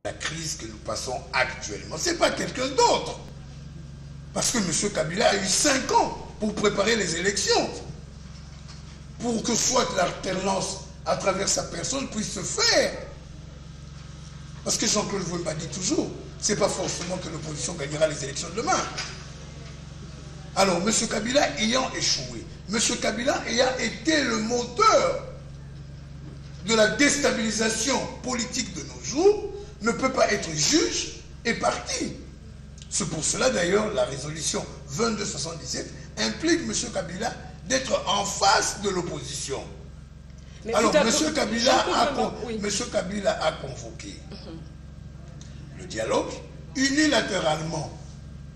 la crise que nous passons actuellement. Ce n'est pas quelqu'un d'autre. Parce que M. Kabila a eu 5 ans pour préparer les élections. Pour que soit l'alternance à travers sa personne puisse se faire. Parce que Jean-Claude Wemba dit toujours, ce n'est pas forcément que l'opposition gagnera les élections demain. Alors, M. Kabila ayant échoué, M. Kabila ayant été le moteur de la déstabilisation politique de nos jours, ne peut pas être juge et parti. C'est pour cela d'ailleurs la résolution 2277 implique M. Kabila d'être en face de l'opposition. Alors M. Kabila a convoqué le dialogue unilatéralement,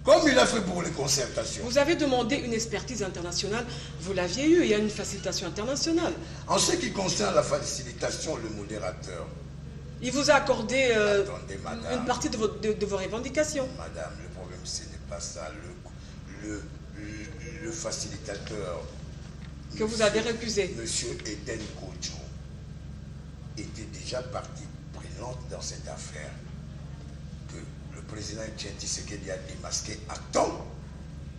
comme il a fait pour les concertations. Vous avez demandé une expertise internationale, vous l'aviez eu, il y a une facilitation internationale. En ce qui concerne la facilitation, le modérateur, il vous a accordé attendez, madame, une partie de vos revendications. Madame, le problème ce n'est pas ça. Le facilitateur que vous avez récusé. Monsieur Eden Kodjo était déjà partie prenante dans cette affaire que le président Etienne Tshisekedi a démasqué à temps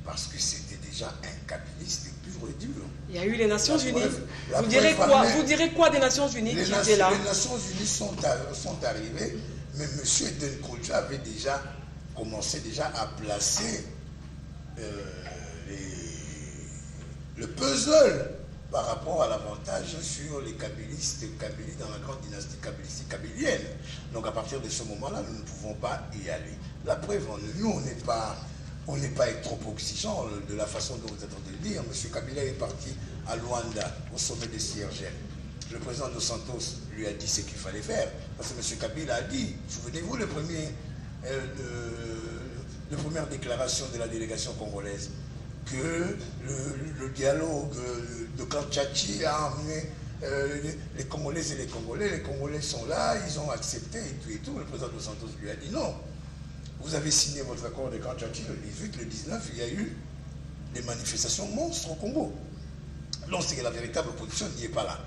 parce que c'était déjà un kabiliste pur et dur. Il y a eu les Nations Unies. Vous direz quoi des Nations Unies qui étaient là? Les Nations Unies sont arrivées, mais M. Eden Kodjo avait déjà commencé à placer le puzzle par rapport à l'avantage sur les kabylistes kabylies dans la grande dynastie kabilistique kabylienne. Donc à partir de ce moment-là, nous ne pouvons pas y aller. La preuve, nous, on n'est pas trop exigeant de la façon dont vous êtes en train de le dire. M. Kabila est parti à Luanda, au sommet des CIRGL. Le président Dos Santos lui a dit ce qu'il fallait faire. Parce que M. Kabila a dit, souvenez-vous, la première déclaration de la délégation congolaise, que le dialogue de Kanchachi a amené les Congolais et les Congolais sont là, ils ont accepté et tout. Le président Dos Santos lui a dit non. Vous avez signé votre accord de Kanchachi le 18, le 19, il y a eu des manifestations monstres au Congo. Non, c'est que la véritable opposition n'y est pas là.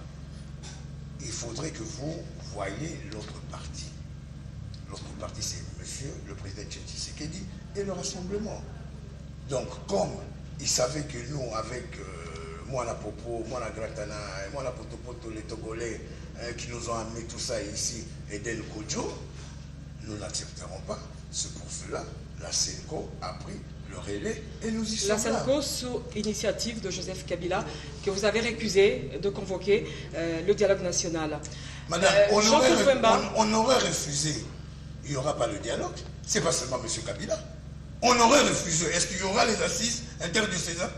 Il faudrait que vous voyiez l'autre partie. L'autre partie, c'est monsieur le président Tshisekedi et le Rassemblement. Donc, comme il savait que nous, avec moi la Popo, moi la Gratana, moi la Potopoto, les Togolais qui nous ont amené tout ça ici, Eden Kodjo, nous n'accepterons pas. C'est pour cela la CENCO a pris le relais et nous y sommes là. La CENCO, sous initiative de Joseph Kabila, que vous avez récusé de convoquer le dialogue national. Madame, on aurait refusé. Il n'y aura pas le dialogue. Ce n'est pas seulement M. Kabila. On aurait refusé. Est-ce qu'il y aura les assises interdiocésaines?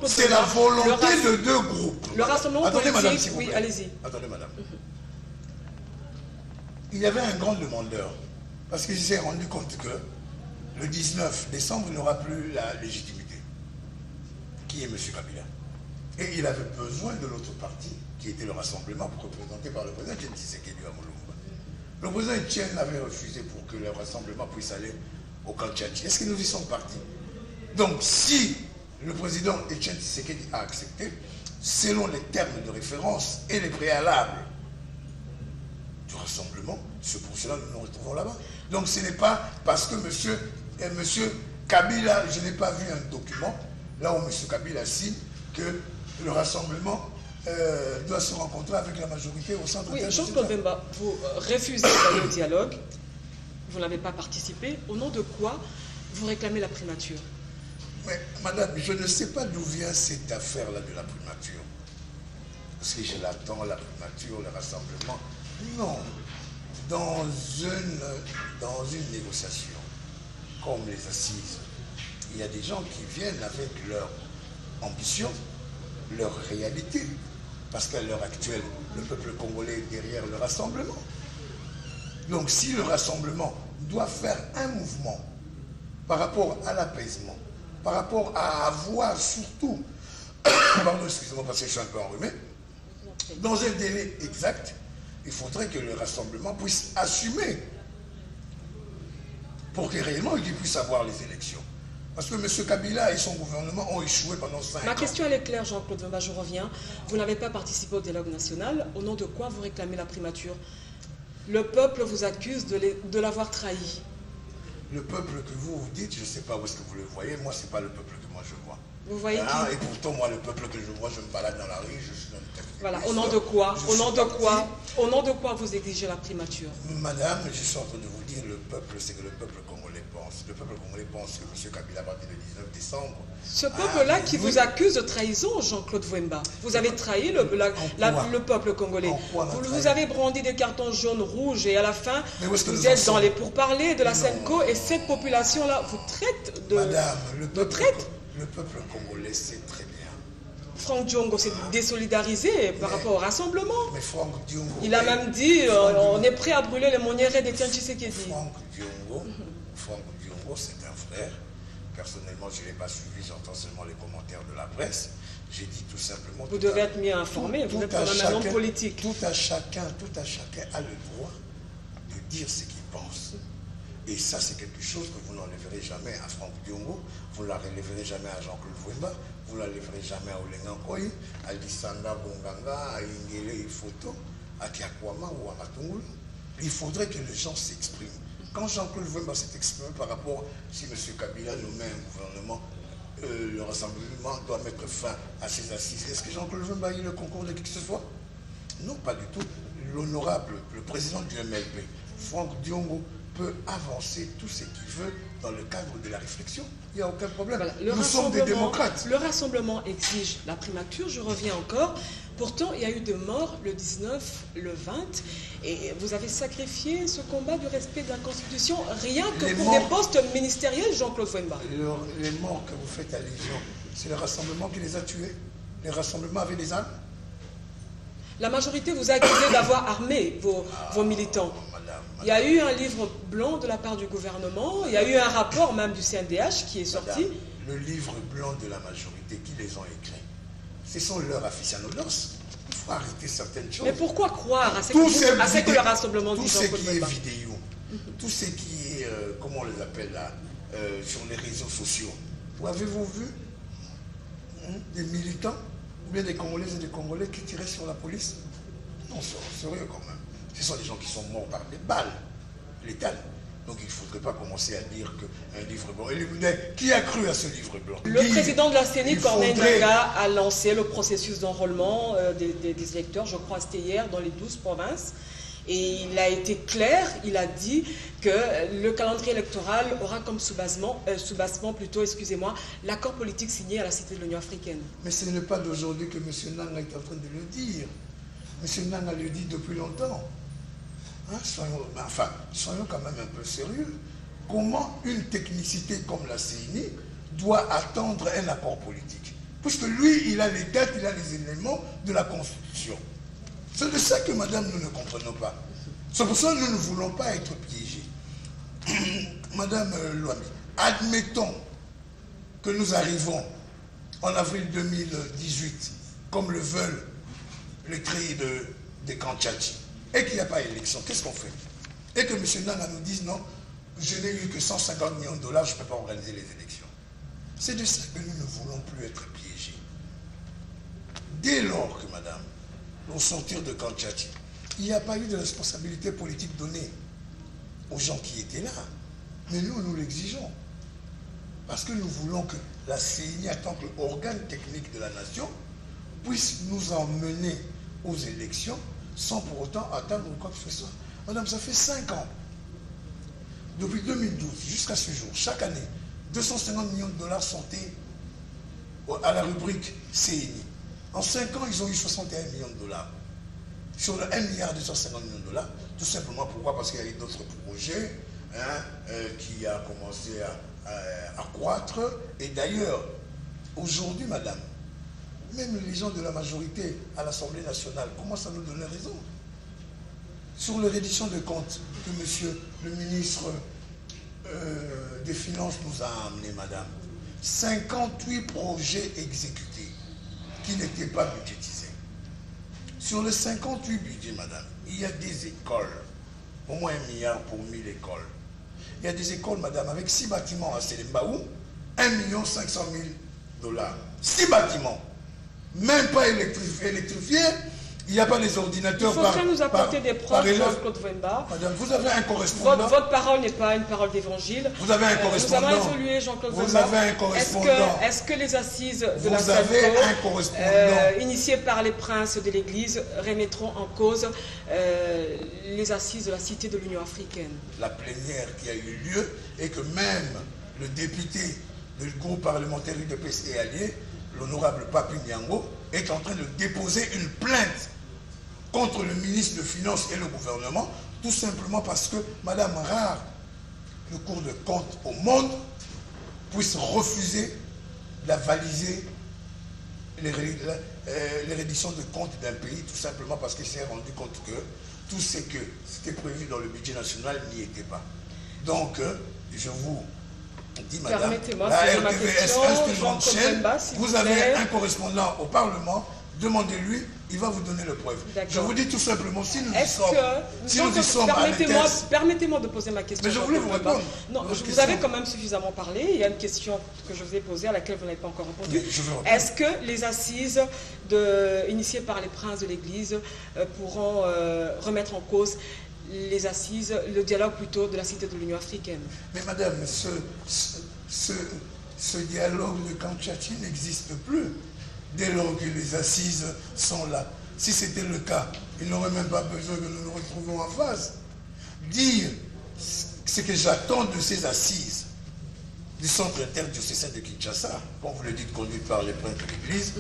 C'est la volonté de deux groupes. Le rassemblement attendez, politique, madame, s'il vous plaît. Oui, allez-y. Attendez, madame. Il y avait un grand demandeur. Parce qu'il s'est rendu compte que le 19 décembre, il n'aura plus la légitimité. Qui est M. Kabila. Et il avait besoin de l'autre parti, qui était le Rassemblement, représenté par le président Etienne Tshisekedi à Mulumba. Le président Etienne avait refusé pour que le Rassemblement puisse aller au Kanchachi. Est-ce que nous y sommes partis? Donc, si le président Etienne Tshisekedi a accepté, selon les termes de référence et les préalables du Rassemblement, c'est pour cela que nous nous retrouvons là-bas. Donc, ce n'est pas parce que monsieur Kabila, je n'ai pas vu un document, là où M. Kabila signe que le Rassemblement doit se rencontrer avec la majorité au centre. Oui, Jean-Claude Wemba, vous refusez d'aller au dialogue, vous n'avez pas participé. Au nom de quoi vous réclamez la primature? Mais madame, je ne sais pas d'où vient cette affaire-là de la primature. Parce que je l'attends, la primature, le rassemblement. Non. Dans une négociation, comme les assises, il y a des gens qui viennent avec leur ambition, leur réalité. Parce qu'à l'heure actuelle, le peuple congolais est derrière le rassemblement. Donc si le rassemblement doit faire un mouvement par rapport à l'apaisement, par rapport à avoir surtout, pardon, excusez-moi parce que je suis un peu enrhumé, dans un délai exact, il faudrait que le rassemblement puisse assumer pour que réellement il puisse avoir les élections. Parce que M. Kabila et son gouvernement ont échoué pendant 5 ans. Ma question elle est claire, Jean-Claude Wemba, je reviens. Vous n'avez pas participé au dialogue national. Au nom de quoi vous réclamez la primature? Le peuple vous accuse de l'avoir trahi. Le peuple que vous dites, je ne sais pas où est-ce que vous le voyez, moi, ce n'est pas le peuple que moi je vois. Vous voyez qui? Et pourtant, moi, le peuple que je vois, je me balade dans la rue, je suis dans le café. Voilà, au nom de quoi? Au nom de quoi vous exigez la primature? Madame, je suis en train de vous dire, le peuple, c'est que le peuple congolais pense. Le peuple congolais pense que M. Kabila va le 19 décembre. Ce peuple-là qui vous accuse de trahison, Jean-Claude Wemba. Vous avez trahi le peuple congolais. Vous avez brandi des cartons jaunes, rouges et à la fin, vous êtes dans les pourparlers de la Senco et cette population-là vous traite de... Madame, le peuple congolais sait très bien. Franck Diongo s'est désolidarisé par rapport au rassemblement. Mais Franck Diongo... Il a même dit on est prêt à brûler les monnières d'Étienne Tshisekedi. Franck Diongo, c'est un frère. Personnellement, je ne l'ai pas suivi, j'entends seulement les commentaires de la presse. J'ai dit tout simplement... Vous devez être mieux informé, vous êtes quand même un homme politique. Tout à chacun a le droit de dire ce qu'il pense. Et ça, c'est quelque chose que vous n'enlèverez jamais à Franck Diongo, vous ne l'enlèverez jamais à Jean-Claude Wemba, vous ne l'enlèverez jamais à Olenga Nkoyi, à Lissanda Bonganga, à Ingele Ifoto, à Kiakwama ou à Matungulu. Il faudrait que les gens s'expriment. Quand Jean-Claude Wemba s'est exprimé par rapport, si M. Kabila nommait un gouvernement, le rassemblement doit mettre fin à ses assises. Est-ce que Jean-Claude Wemba a eu le concours de qui que ce soit? Non, pas du tout. L'honorable, le président du MLP, Franck Diongo, peut avancer tout ce qu'il veut dans le cadre de la réflexion. Il n'y a aucun problème. Voilà, nous sommes des démocrates. Le rassemblement exige la primature, je reviens encore. Pourtant, il y a eu des morts le 19, le 20, et vous avez sacrifié ce combat du respect de la Constitution, rien que pour des postes ministériels, Jean-Claude Wemba. Les morts que vous faites allusion, c'est le rassemblement qui les a tués. Les rassemblements avaient des armes. La majorité vous a accusé d'avoir armé vos militants. Il y a eu un livre blanc de la part du gouvernement, il y a eu un rapport même du CNDH qui est sorti. Madame, le livre blanc de la majorité, qui les ont écrits? Ce sont leurs aficionados. Il faut arrêter certaines choses. Mais pourquoi croire à ce que le rassemblement dit? Tout ce qui est vidéo, tout ce qui est, comment on les appelle là, sur les réseaux sociaux. Vous avez-vous vu des militants, ou bien des Congolaises et des Congolais qui tiraient sur la police? Non, c'est sérieux quand même. Ce sont des gens qui sont morts par des balles létales. Donc il ne faudrait pas commencer à dire qu'un livre blanc... Qui a cru à ce livre blanc? Le président de la CENI, Corneille Nangaa, a lancé le processus d'enrôlement des électeurs, je crois c'était hier, dans les 12 provinces. Et il a été clair, il a dit que le calendrier électoral aura comme soubassement l'accord politique signé à la Cité de l'Union africaine. Mais ce n'est pas d'aujourd'hui que M. Nangaa est en train de le dire. M. Nangaa le dit depuis longtemps. Hein, soyons quand même un peu sérieux. Comment une technicité comme la CENI doit attendre un accord politique? Puisque lui, il a les dates, il a les éléments de la Constitution. C'est de ça que, madame, nous ne comprenons pas. C'est pour ça que nous ne voulons pas être piégés. Madame Luambi, admettons que nous arrivons en avril 2018, comme le veulent les créés de Kantchachi, et qu'il n'y a pas élection, qu'est-ce qu'on fait? Et que M. Nana nous dise non, je n'ai eu que 150 millions de dollars, je ne peux pas organiser les élections. C'est de ça que nous ne voulons plus être piégés. Dès lors que, madame, au sortir de Kantchachi, il n'y a pas eu de responsabilité politique donnée aux gens qui étaient là. Mais nous, nous l'exigeons. Parce que nous voulons que la CENI, en tant qu'organe technique de la nation, puisse nous emmener aux élections sans pour autant attendre quoi que ce soit. Madame, ça fait 5 ans. Depuis 2012 jusqu'à ce jour, chaque année, 250 millions de dollars sont à la rubrique CENI. En 5 ans, ils ont eu 61 millions de dollars. Sur le 1 milliard 250 millions de dollars, tout simplement pourquoi? Parce qu'il y a eu d'autres projets qui ont commencé à croître. Et d'ailleurs, aujourd'hui, madame, même les gens de la majorité à l'Assemblée nationale commencent à nous donner raison. Sur les redditions de comptes que monsieur le ministre des Finances nous a amené, madame, 58 projets exécutés qui n'étaient pas budgétisés. Sur les 58 budgets, madame, il y a des écoles, au moins 1 milliard pour 1000 écoles. Il y a des écoles, madame, avec 6 bâtiments à Selembaou, 1 500 000 dollars. 6 bâtiments, même pas électrifiés, Il n'y a pas les ordinateurs. Il faudrait nous apporter des preuves, Jean-Claude Wemba. Madame, vous avez un correspondant. Votre parole n'est pas une parole d'évangile. Vous avez un correspondant. Nous avons évolué, Jean-Claude Wemba. Vous avez un correspondant. Est-ce que les assises de la SENCO, initiées par les princes de l'Église, remettront en cause les assises de la Cité de l'Union africaine? La plénière qui a eu lieu et que même le député du groupe parlementaire UDPS et allié, l'honorable Papi Nyango, est en train de déposer une plainte contre le ministre de Finances et le gouvernement, tout simplement parce que Madame Rare, le Cour de compte au monde, puisse refuser d'avaliser les redditions de comptes d'un pays, tout simplement parce qu'il s'est rendu compte que tout ce qui était prévu dans le budget national n'y était pas. Donc, je vous dis, Madame, permettez-moi, la c'est ma question, RTVS, une grande chaîne, vous avez un correspondant au Parlement, demandez-lui, il va vous donner le preuve. Je vous dis tout simplement, si nous y sommes à l'intérieur... Permettez-moi de poser ma question. Mais je voulais vous répondre. Non, vous avez quand même suffisamment parlé. Il y a une question que je vous ai posée à laquelle vous n'avez pas encore répondu. Est-ce que les assises initiées par les princes de l'Église pourront remettre en cause les assises, le dialogue plutôt de la Cité de l'Union africaine? Mais madame, ce dialogue de Kamchachi n'existe plus dès lors que les assises sont là. Si c'était le cas, il n'aurait même pas besoin que nous nous retrouvions en face. Dire ce que j'attends de ces assises du centre interdiocésain de Kinshasa, comme vous le dites, conduit par les prêtres de l'Église,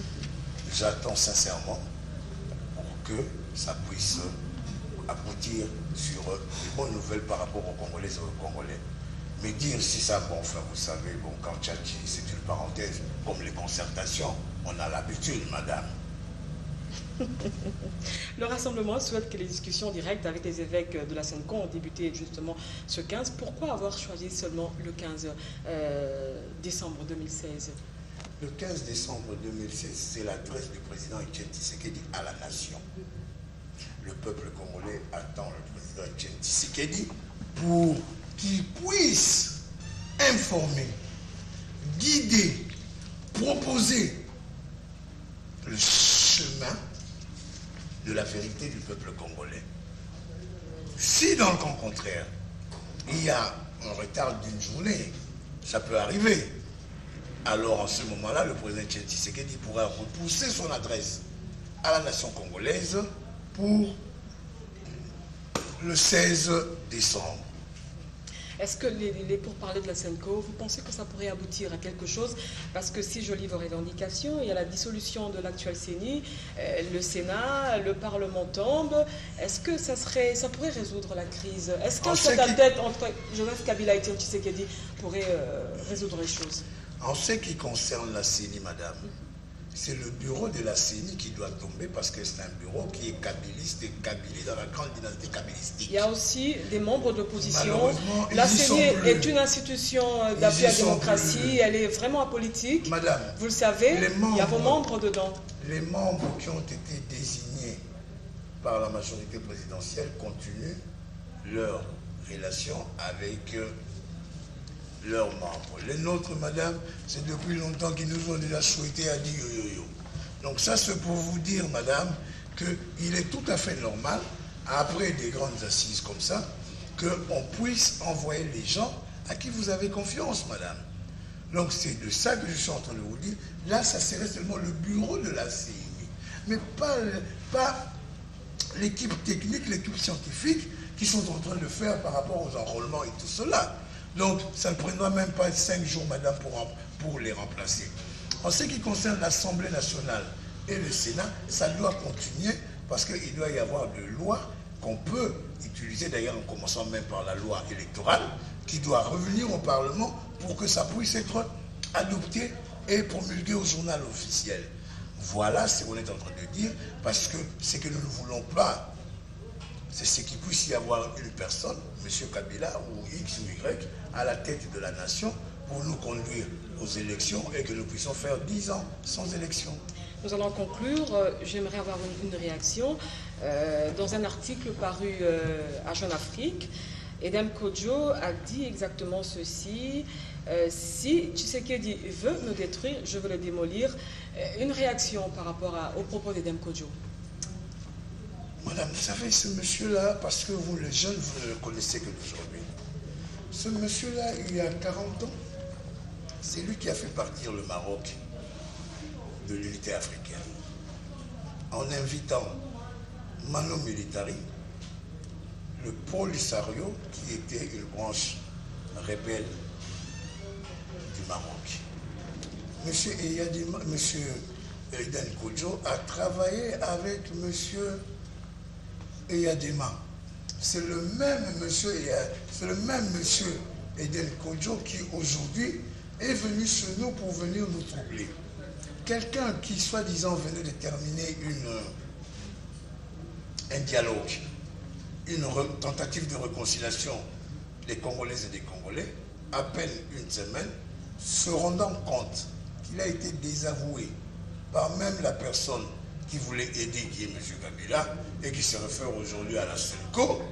j'attends sincèrement pour que ça puisse aboutir sur des bonnes nouvelles par rapport aux Congolais et aux Congolais. Mais dire si ça, bon, enfin, vous savez, bon, quand Tchatchi, c'est une parenthèse, comme les concertations, on a l'habitude, madame. Le rassemblement souhaite que les discussions directes avec les évêques de la SENCO ont débuté justement ce 15. Pourquoi avoir choisi seulement le 15 décembre 2016? Le 15 décembre 2016, c'est l'adresse du président Etienne Tshisekedi à la nation. Le peuple congolais attend le président Etienne Tshisekedi pour qu'il puisse informer, guider, proposer le chemin de la vérité du peuple congolais. Si dans le cas contraire, il y a un retard d'une journée, ça peut arriver. Alors en ce moment-là, le président Tshisekedi pourra repousser son adresse à la nation congolaise pour le 16 décembre. Est-ce que pour parler de la SENCO, vous pensez que ça pourrait aboutir à quelque chose? Parce que si je lis vos revendications, il y a la dissolution de l'actuel CENI, le Sénat, le Parlement tombe. Est-ce que ça pourrait résoudre la crise? Est-ce qu'un tête-à-tête entre Joseph Kabila et Etienne Tshisekedi pourrait résoudre les choses? En ce qui concerne la CENI, madame, c'est le bureau de la CENI qui doit tomber parce que c'est un bureau qui est kabiliste et kabylé dans la grande dynastie kabilistique. Il y a aussi des membres d'opposition. La CENI est une institution d'appui à la démocratie, elle est vraiment apolitique. Madame, vous le savez, il y a vos membres dedans. Les membres qui ont été désignés par la majorité présidentielle continuent leur relation avec leurs membres. Les nôtres, madame, c'est depuis longtemps qu'ils nous ont déjà souhaité à dire yo. Donc ça, c'est pour vous dire, madame, qu'il est tout à fait normal, après des grandes assises comme ça, qu'on puisse envoyer les gens à qui vous avez confiance, madame. Donc c'est de ça que je suis en train de vous dire. Là, ça serait seulement le bureau de la CENI, mais pas l'équipe technique, l'équipe scientifique qui sont en train de faire par rapport aux enrôlements et tout cela. Donc, ça ne prendra même pas 5 jours, madame, pour les remplacer. En ce qui concerne l'Assemblée nationale et le Sénat, ça doit continuer parce qu'il doit y avoir des lois qu'on peut utiliser, d'ailleurs en commençant même par la loi électorale, qui doit revenir au Parlement pour que ça puisse être adopté et promulgué au journal officiel. Voilà ce qu'on est en train de dire, parce que ce que nous ne voulons pas, c'est ce qu'il puisse y avoir une personne, M. Kabila ou X ou Y, à la tête de la nation pour nous conduire aux élections et que nous puissions faire 10 ans sans élection. Nous allons conclure. J'aimerais avoir une réaction. Dans un article paru à Jeune Afrique, Edem Kodjo a dit exactement ceci. Si Tshisekedi veut me détruire, je veux le démolir. Une réaction par rapport aux propos d'Edem Kodjo. Madame, vous savez, ce monsieur-là, parce que vous, les jeunes, vous ne le connaissez que d'aujourd'hui. Ce monsieur-là, il y a 40 ans, c'est lui qui a fait partir le Maroc de l'unité africaine en invitant Mano Militari, le Polisario, qui était une branche rebelle du Maroc. Monsieur Eden Kodjo a travaillé avec monsieur Eyadema. C'est le même monsieur Eden Kodjo qui aujourd'hui est venu chez nous pour venir nous troubler. Quelqu'un qui, soi-disant, venait de terminer un dialogue, une tentative de réconciliation des Congolaises et des Congolais, à peine une semaine, se rendant compte qu'il a été désavoué par même la personne qui voulait aider, qui est M. Kabila, et qui se réfère aujourd'hui à la SELCO.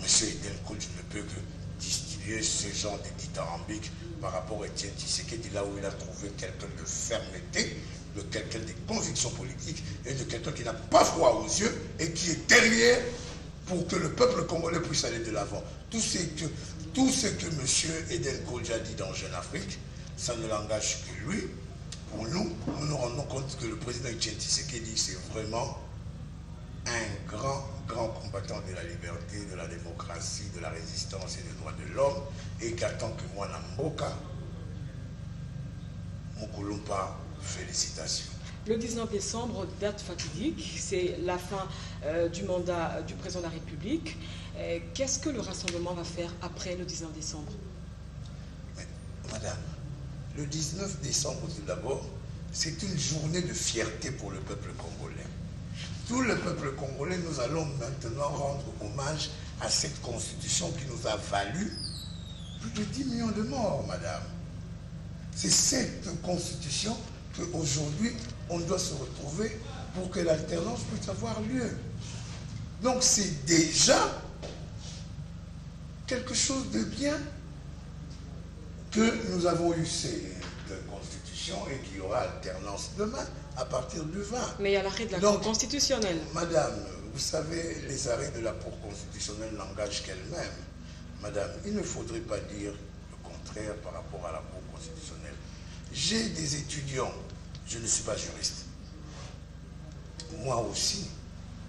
M. Eden Kodjo ne peut que distiller ce genre de dithyrambique par rapport à Etienne Tshisekedi, là où il a trouvé quelqu'un de fermeté, de quelqu'un de convictions politiques et de quelqu'un qui n'a pas froid aux yeux et qui est derrière pour que le peuple congolais puisse aller de l'avant. Tout ce que M. Eden Kodjo a dit dans Jeune Afrique, ça ne l'engage que lui. Pour nous, nous nous rendons compte que le président Etienne Tshisekedi, c'est vraiment un grand combattant de la liberté, de la démocratie, de la résistance et des droits de l'homme, et qu'attend que moi, Namboka, Mokolompa, félicitations. Le 19 décembre, date fatidique, c'est la fin du mandat du président de la République. Qu'est-ce que le rassemblement va faire après le 19 décembre? Mais, madame, le 19 décembre, tout d'abord, c'est une journée de fierté pour le peuple congolais. Tout le peuple congolais, nous allons maintenant rendre hommage à cette constitution qui nous a valu plus de 10 millions de morts, madame. C'est cette constitution qu'aujourd'hui, on doit se retrouver pour que l'alternance puisse avoir lieu. Donc c'est déjà quelque chose de bien que nous avons eu cette constitution et qu'il y aura alternance demain à partir du 20. Mais il y a l'arrêt de la Cour constitutionnelle. Madame, vous savez, les arrêts de la Cour constitutionnelle n'engagent qu'elle-même. Madame, il ne faudrait pas dire le contraire par rapport à la Cour constitutionnelle. J'ai des étudiants, je ne suis pas juriste. Moi aussi,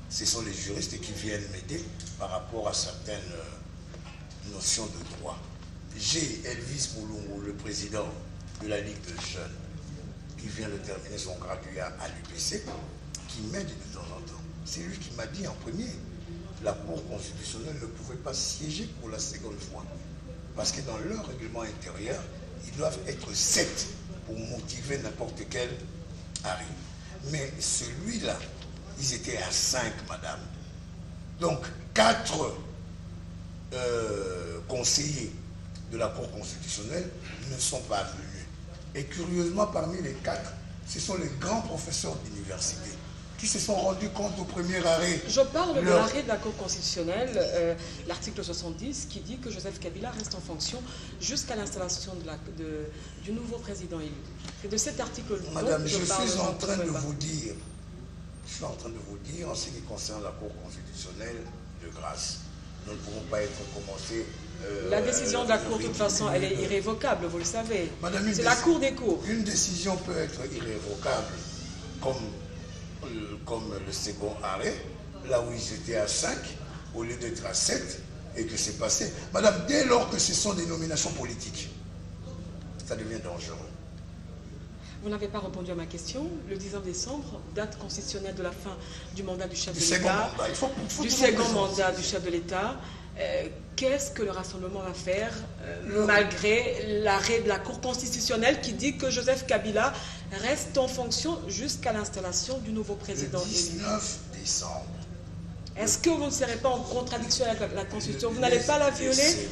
ce sont les juristes qui viennent m'aider par rapport à certaines notions de droit. J'ai Elvis Moulungu, le président de la Ligue de jeunes, qui vient de terminer son graduat à l'UPC, qui m'aide de temps en temps. C'est lui qui m'a dit en premier, la Cour constitutionnelle ne pouvait pas siéger pour la seconde fois. Parce que dans leur règlement intérieur, ils doivent être 7 pour motiver n'importe quel arrêt. Mais celui-là, ils étaient à 5, madame. Donc, 4 conseillers de la Cour constitutionnelle ne sont pas venus. Et curieusement, parmi les 4, ce sont les grands professeurs d'université qui se sont rendus compte au premier arrêt. Je parle de l'arrêt de la Cour constitutionnelle, l'article 70, qui dit que Joseph Kabila reste en fonction jusqu'à l'installation du nouveau président élu. C'est de cet article. Madame, je suis en train de vous dire, en ce qui concerne la Cour constitutionnelle, de grâce, nous ne pourrons pas être commencés. La décision de la Cour, de toute façon, elle est irrévocable, vous le savez. C'est la Cour des cours. Une décision peut être irrévocable, comme le second arrêt, là où ils étaient à 5, au lieu d'être à 7, et que c'est passé. Madame, dès lors que ce sont des nominations politiques, ça devient dangereux. Vous n'avez pas répondu à ma question. Le 19 décembre, date constitutionnelle de la fin du mandat du chef de l'État. Du second mandat du chef de l'État. Qu'est-ce que le rassemblement va faire malgré l'arrêt de la Cour constitutionnelle qui dit que Joseph Kabila reste en fonction jusqu'à l'installation du nouveau président élu? Le 19 décembre. Est-ce que vous ne serez pas en contradiction avec la Constitution? Vous n'allez pas la violer?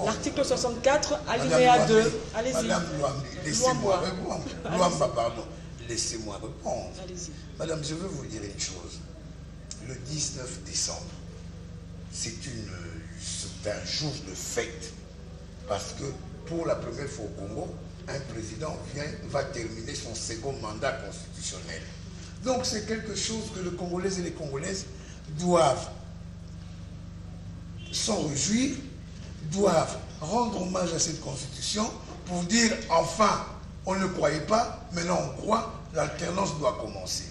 L'article 64, alinéa 2. Allez-y. Madame laissez-moi répondre. Luamba, pardon. Laissez-moi répondre. Madame, je veux vous dire une chose. Le 19 décembre, c'est un jour de fête. Parce que pour la première fois au Congo, un président va terminer son second mandat constitutionnel. Donc c'est quelque chose que les Congolais et les Congolaises doivent s'en réjouir, doivent rendre hommage à cette constitution pour dire enfin, on ne croyait pas, maintenant on croit, l'alternance doit commencer.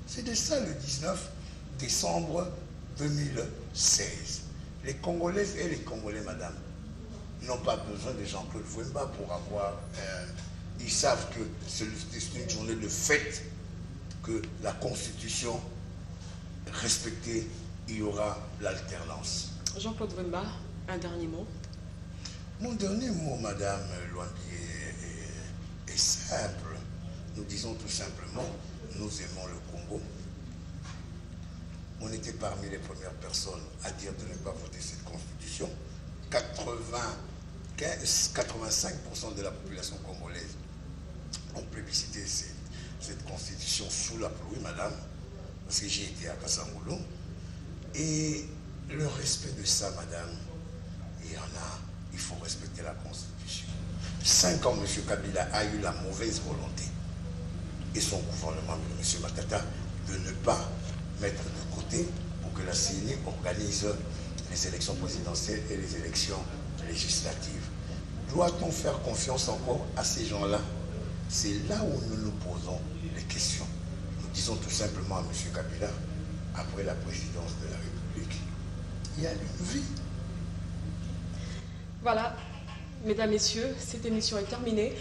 C'est de ça le 19 décembre 2016. Les Congolaises et les Congolais, madame, n'ont pas besoin de Jean-Claude Wemba pour avoir... ils savent que c'est une journée de fête, que la Constitution respectée, il y aura l'alternance. Jean-Claude Wemba, un dernier mot. Mon dernier mot, madame Lwambi, est simple. Nous disons tout simplement, nous aimons le Congo. On était parmi les premières personnes à dire de ne pas voter cette constitution. 85% de la population congolaise ont plébiscité cette constitution sous la pluie, madame, parce que j'ai été à Kasangolo. Et le respect de ça, madame, il y en a, il faut respecter la constitution. 5 ans, M. Kabila a eu la mauvaise volonté, et son gouvernement, M. Matata, de ne pas mettre de côté pour que la CENI organise les élections présidentielles et les élections législatives. Doit-on faire confiance encore à ces gens-là? C'est là où nous nous posons les questions. Nous disons tout simplement à M. Kabila, après la présidence de la République, il y a une vie. Voilà, mesdames, messieurs, cette émission est terminée.